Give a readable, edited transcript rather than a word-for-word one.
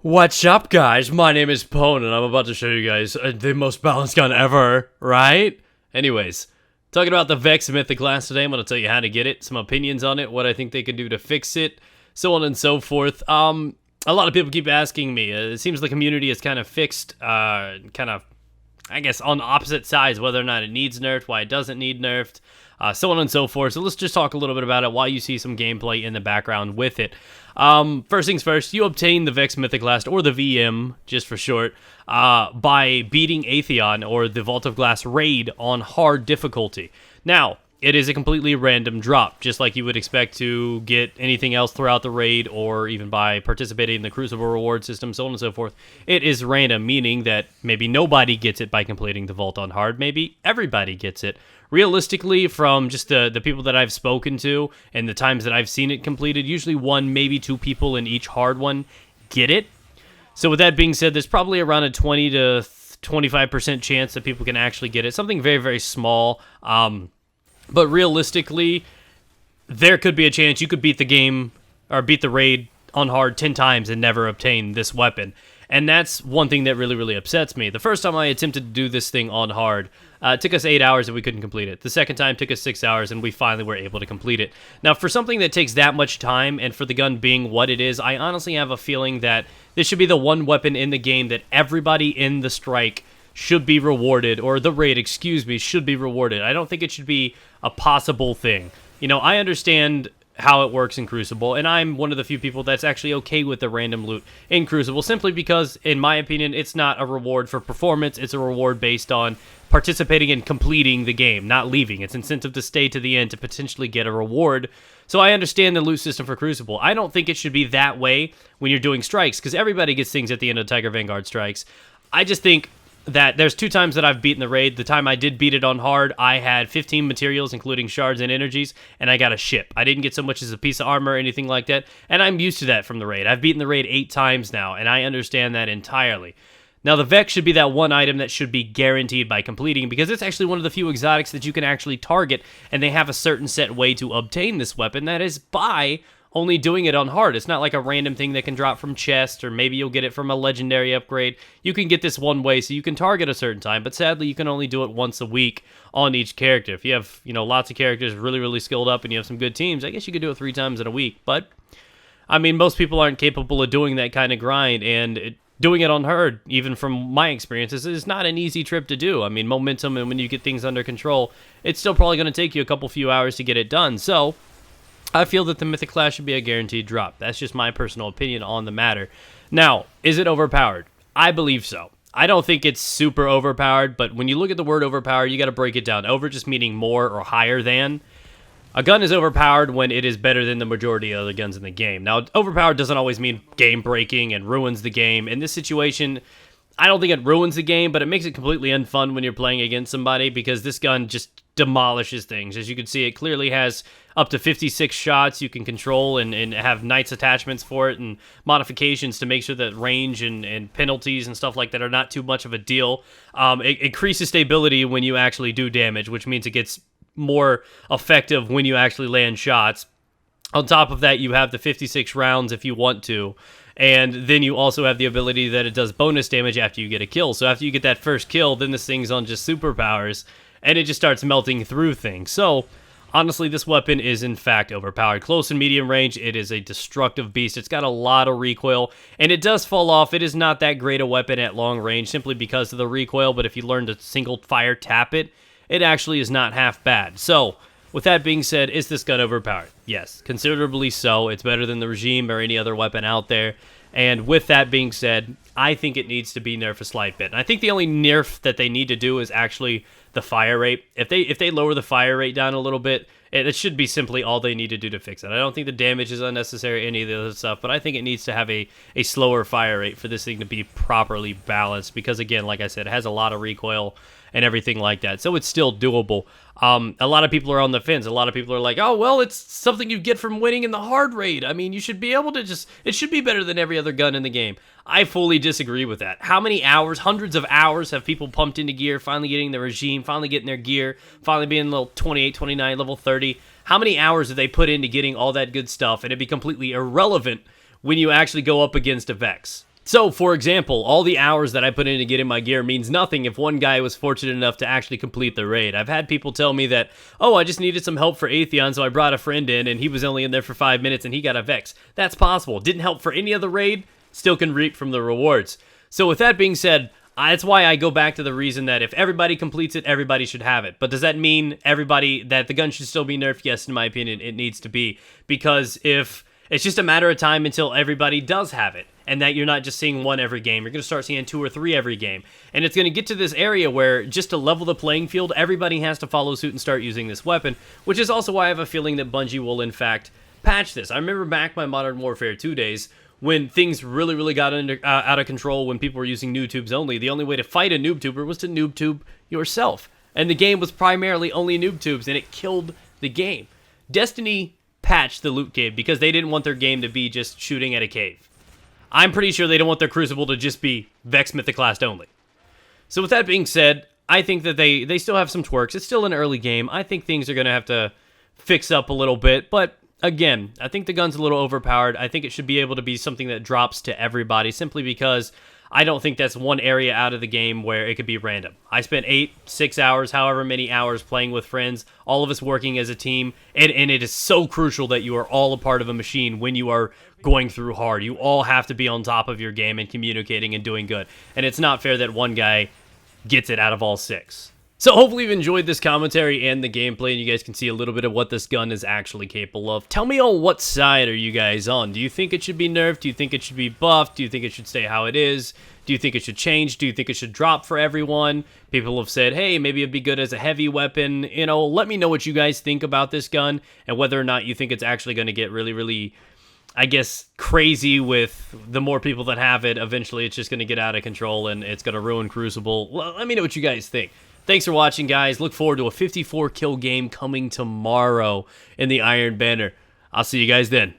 What's up, guys? My name is Pone, and I'm about to show you guys the most balanced gun ever, right? Anyways, talking about the Vex Mythoclast today, I'm going to tell you how to get it, some opinions on it, what I think they can do to fix it, so on and so forth. A lot of people keep asking me. It seems the community is kind of fixed, I guess, on opposite sides, whether or not it needs nerfed, why it doesn't need nerfed, so on and so forth. So let's just talk a little bit about it while you see some gameplay in the background with it. First things first, you obtain the Vex Mythoclast, or the VM, just for short, by beating Atheon, or the Vault of Glass raid, on hard difficulty. Now, it is a completely random drop, just like you would expect to get anything else throughout the raid, or even by participating in the Crucible reward system, so on and so forth. It is random, meaning that maybe nobody gets it by completing the Vault on hard, maybe everybody gets it. Realistically, from just the people that I've spoken to, and the times that I've seen it completed, usually one, maybe two people in each hard one get it. So with that being said, there's probably around a 20 to 25% chance that people can actually get it. Something very, very small. But realistically, there could be a chance you could beat the game, or beat the raid on hard 10 times and never obtain this weapon. And that's one thing that really, really upsets me. The first time I attempted to do this thing on hard, it took us 8 hours and we couldn't complete it. The second time took us 6 hours and we finally were able to complete it. Now, for something that takes that much time, and for the gun being what it is, I honestly have a feeling that this should be the one weapon in the game that everybody in the strike should be rewarded, or the raid, excuse me, should be rewarded. I don't think it should be a possible thing. You know, I understand how it works in Crucible, and I'm one of the few people that's actually okay with the random loot in Crucible, simply because, in my opinion, it's not a reward for performance, it's a reward based on participating and completing the game, not leaving. It's incentive to stay to the end to potentially get a reward. So I understand the loot system for Crucible. I don't think it should be that way when you're doing strikes, because everybody gets things at the end of Tiger Vanguard strikes. I just think that there's 2 times that I've beaten the raid. The time I did beat it on hard, I had 15 materials, including shards and energies, and I got a ship. I didn't get so much as a piece of armor or anything like that, and I'm used to that from the raid. I've beaten the raid 8 times now, and I understand that entirely. Now, the Vex should be that one item that should be guaranteed by completing, because it's actually one of the few exotics that you can actually target, and they have a certain set way to obtain this weapon, that is by only doing it on hard. It's not like a random thing that can drop from chest, or maybe you'll get it from a legendary upgrade. You can get this one way, so you can target a certain time, but sadly you can only do it once a week on each character. If you have, lots of characters really, really skilled up and you have some good teams, I guess you could do it 3 times in a week. But I mean, most people aren't capable of doing that kind of grind, and doing it on hard, even from my experiences, is not an easy trip to do. I mean, momentum, and when you get things under control, it's still probably going to take you a few hours to get it done. So I feel that the Mythoclast should be a guaranteed drop. That's just my personal opinion on the matter. Now, is it overpowered? I believe so. I don't think it's super overpowered, but when you look at the word overpowered, you got to break it down. Over just meaning more or higher than. A gun is overpowered when it is better than the majority of the guns in the game. Now, overpowered doesn't always mean game breaking and ruins the game. In this situation, I don't think it ruins the game, but it makes it completely unfun when you're playing against somebody, because this gun just demolishes things. As you can see, it clearly has up to 56 shots you can control, and have Knights attachments for it and modifications to make sure that range and penalties and stuff like that are not too much of a deal. It increases stability when you actually do damage, which means it gets more effective when you actually land shots. On top of that, you have the 56 rounds if you want to. And then you also have the ability that it does bonus damage after you get a kill. So after you get that first kill, then this thing's on just superpowers, and it just starts melting through things. So honestly, this weapon is in fact overpowered. Close and medium range, it is a destructive beast. It's got a lot of recoil, and it does fall off. It is not that great a weapon at long range simply because of the recoil, but if you learn to single fire tap it, it actually is not half bad. So with that being said, is this gun overpowered? Yes, considerably so. It's better than the Regime or any other weapon out there. And with that being said, I think it needs to be nerfed a slight bit. And I think the only nerf that they need to do is actually the fire rate. If they lower the fire rate down a little bit, it should be simply all they need to do to fix it. I don't think the damage is unnecessary, any of the other stuff, but I think it needs to have a slower fire rate for this thing to be properly balanced, because again, like I said, it has a lot of recoil and everything like that, so it's still doable. A lot of people are on the fence. A lot of people are like, oh, well, it's something you get from winning in the hard raid. I mean, you should be able to it should be better than every other gun in the game. I fully disagree with that. How many hours, hundreds of hours, have people pumped into gear, finally getting the Regime, finally getting their gear, finally being level 28, 29, level 30? How many hours have they put into getting all that good stuff, and it'd be completely irrelevant when you actually go up against a Vex? So, for example, all the hours that I put in to get in my gear means nothing if one guy was fortunate enough to actually complete the raid. I've had people tell me that, oh, I just needed some help for Atheon, so I brought a friend in, and he was only in there for 5 minutes, and he got a Vex. That's possible. Didn't help for any other raid, still can reap from the rewards. So with that being said, that's why I go back to the reason that if everybody completes it, everybody should have it. But does that mean that the gun should still be nerfed? Yes, in my opinion, it needs to be. Because if it's just a matter of time until everybody does have it, and that you're not just seeing one every game. You're going to start seeing 2 or 3 every game. And it's going to get to this area where, just to level the playing field, everybody has to follow suit and start using this weapon, which is also why I have a feeling that Bungie will, in fact, patch this. I remember back my Modern Warfare 2 days, when things really got out of control, when people were using noob tubes only. The only way to fight a noob tuber was to noob tube yourself. And the game was primarily only noob tubes, and it killed the game. Destiny patched the loot cave because they didn't want their game to be just shooting at a cave. I'm pretty sure they don't want their Crucible to just be Vex Mythoclast only. So with that being said, I think that they still have some twerks. It's still an early game. I think things are going to have to fix up a little bit. But again, I think the gun's a little overpowered. I think it should be able to be something that drops to everybody simply because I don't think that's one area out of the game where it could be random. I spent 6 hours, however many hours playing with friends, all of us working as a team, and it is so crucial that you are all a part of a machine when you are going through hard. You all have to be on top of your game and communicating and doing good. And it's not fair that one guy gets it out of all 6. So hopefully you've enjoyed this commentary and the gameplay, and you guys can see a little bit of what this gun is actually capable of. Tell me on what side are you guys on? Do you think it should be nerfed? Do you think it should be buffed? Do you think it should stay how it is? Do you think it should change? Do you think it should drop for everyone? People have said, hey, maybe it'd be good as a heavy weapon. You know, let me know what you guys think about this gun and whether or not you think it's actually going to get really, I guess, crazy with the more people that have it. Eventually, it's just going to get out of control and it's going to ruin Crucible. Let me know what you guys think. Thanks for watching, guys. Look forward to a 54 kill game coming tomorrow in the Iron Banner. I'll see you guys then.